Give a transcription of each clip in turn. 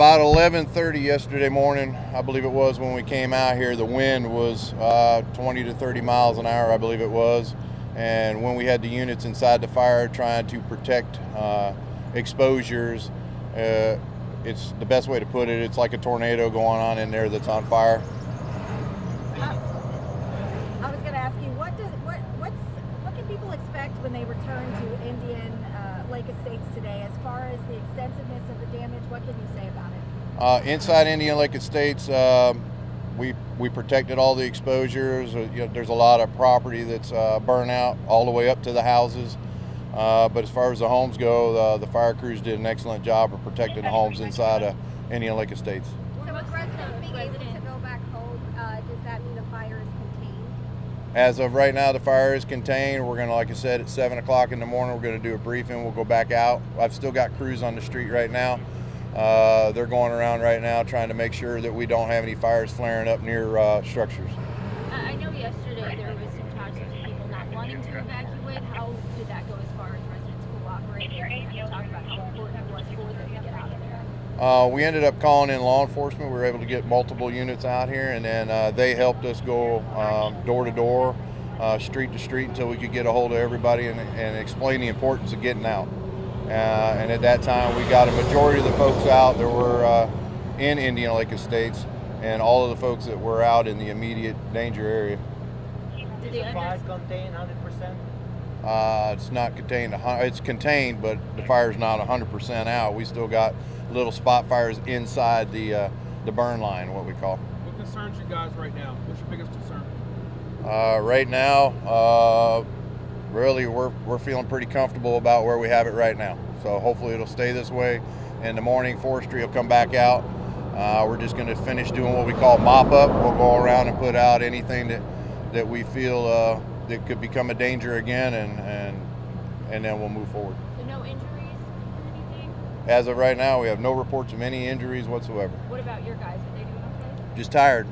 About 11:30 yesterday morning, I believe it was, when we came out here, the wind was 20 to 30 miles an hour, I believe it was. And when we had the units inside the fire trying to protect exposures, it's the best way to put it. It's like a tornado going on in there that's on fire. I was going to ask you, what can people expect when they return to Indian Lake Estates today? As far as the extensiveness of the damage, what can you say about it? Inside Indian Lake Estates, we protected all the exposures. There's a lot of property that's burnt out all the way up to the houses. But as far as the homes go, the fire crews did an excellent job of protecting the homes inside of Indian Lake Estates. So with residents being able to go back home, does that mean the fire is contained? As of right now, the fire is contained. We're going to, like I said, at 7 o'clock in the morning, we're going to do a briefing. We'll go back out. I've still got crews on the street right now. They're going around right now trying to make sure that we don't have any fires flaring up near structures. I know yesterday there was some talks of people not wanting to evacuate. How did that go as far as residents cooperating and talk about how important it was for them to get out of there? We ended up calling in law enforcement. We were able to get multiple units out here, and then they helped us go door to door, street to street, until we could get a hold of everybody and explain the importance of getting out. And at that time, we got a majority of the folks out that were in Indian Lake Estates, and all of the folks that were out in the immediate danger area. Is the fire contained 100%? It's not contained. It's contained, but the fire's not 100% out. We still got little spot fires inside the burn line, what we call. What concerns you guys right now? What's your biggest concern? Right now, really, we're feeling pretty comfortable about where we have it right now. So hopefully it'll stay this way. In the morning, forestry will come back out. We're just going to finish doing what we call mop up. We'll go around and put out anything that we feel that could become a danger again, and then we'll move forward. So no injuries or anything? As of right now, we have no reports of any injuries whatsoever. What about your guys? Are they doing okay? Just tired.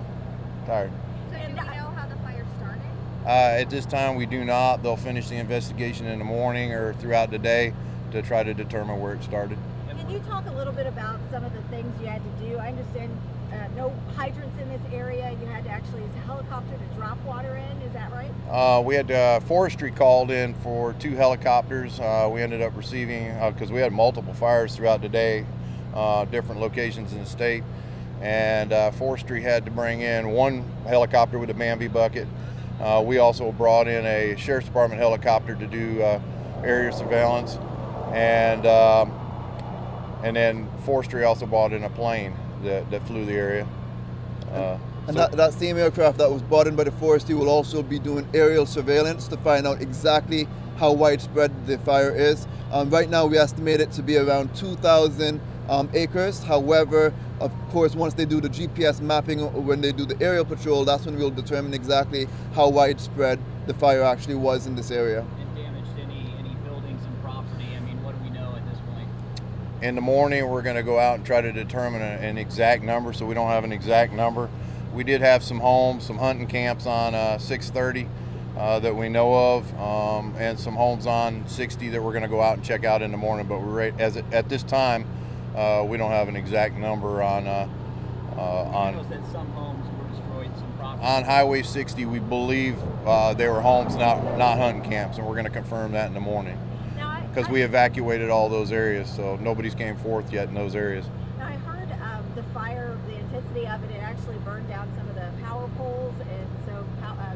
So do we know how the fire started? At this time, we do not. They'll finish the investigation in the morning or throughout the day to try to determine where it started. Can you talk a little bit about some of the things you had to do? I understand no hydrants in this area. You had to actually use a helicopter to drop water in. Is that right? We had forestry called in for 2 helicopters. We ended up receiving, because we had multiple fires throughout the day, different locations in the state, and forestry had to bring in 1 helicopter with a Bambi bucket. We also brought in a sheriff's department helicopter to do area surveillance, and then forestry also brought in a plane that flew the area. And that same aircraft that was brought in by the forestry will also be doing aerial surveillance to find out exactly how widespread the fire is. Right now we estimate it to be around 2,000 acres. However, of course, once they do the GPS mapping, when they do the aerial patrol, that's when we'll determine exactly how widespread the fire actually was in this area. And damaged any buildings and property? I mean, what do we know at this point? In the morning, we're going to go out and try to determine an exact number, so we don't have an exact number. We did have some homes, some hunting camps on 630 that we know of, and some homes on 60 that we're going to go out and check out in the morning. But at this time, we don't have an exact number on. That some homes were destroyed, some property. On Highway 60, we believe they were homes, not hunting camps, and we're going to confirm that in the morning. Because we evacuated all those areas, so nobody's came forth yet in those areas. Now I heard the fire, the intensity of it actually burned down some of the power poles, and so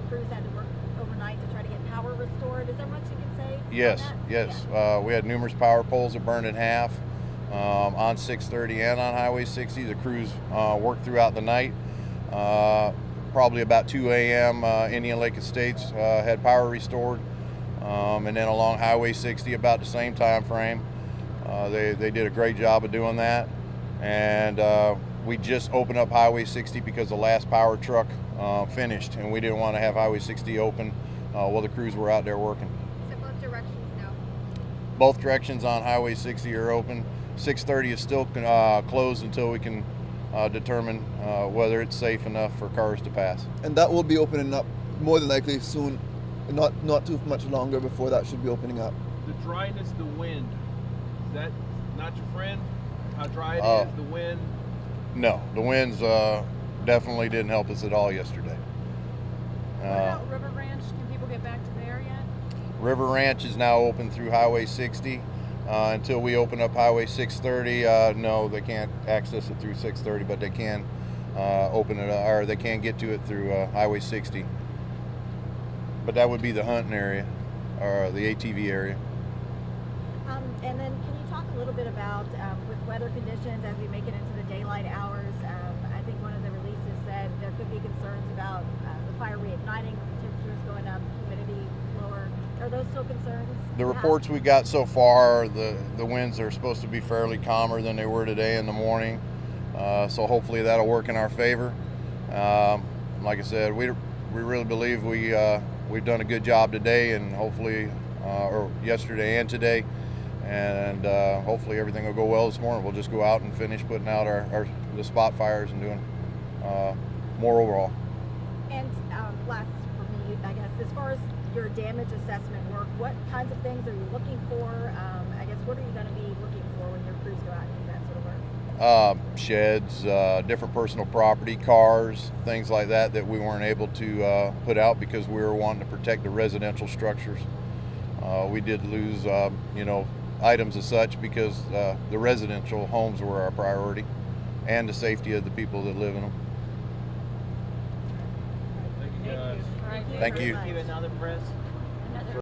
crews had to work overnight to try to get power restored. Is there much you can say? Yes, on that? yes. Yeah. We had numerous power poles that burned in half on 630 and on Highway 60. The crews worked throughout the night. Probably about 2 a.m. Indian Lake Estates had power restored. And then along Highway 60 about the same time frame. They did a great job of doing that. And we just opened up Highway 60 because the last power truck finished, and we didn't want to have Highway 60 open while the crews were out there working. So both directions now? Both directions on Highway 60 are open. 630 is still closed until we can determine whether it's safe enough for cars to pass. And that will be opening up more than likely soon. Not too much longer before that should be opening up. The dryness, the wind, is that not your friend? How dry it is, the wind? No, the winds definitely didn't help us at all yesterday. What about River Ranch? Can people get back to there yet? River Ranch is now open through Highway 60. Until we open up Highway 630, no, they can't access it through 630, but they can open it, or they can get to it through Highway 60. But that would be the hunting area, or the ATV area. And then can you talk a little bit about with weather conditions as we make it into the daylight hours? I think one of the releases said there could be concerns about the fire reigniting, temperatures going up, humidity lower. Are those still concerns? The reports we got so far, the winds are supposed to be fairly calmer than they were today in the morning. So hopefully that'll work in our favor. Like I said, we really believe we've done a good job today, and hopefully, or yesterday and today, and hopefully everything will go well this morning. We'll just go out and finish putting out the spot fires and doing more overall. And last for me, I guess, as far as your damage assessment work, what kinds of things are you looking for? I guess what are you going to be looking for when your crews go out and do that sort of work? Sheds, different personal property, cars, things like that we weren't able to put out because we were wanting to protect the residential structures. We did lose, items as such because the residential homes were our priority, and the safety of the people that live in them. Thank you guys. All right. Thank you. Give it another press.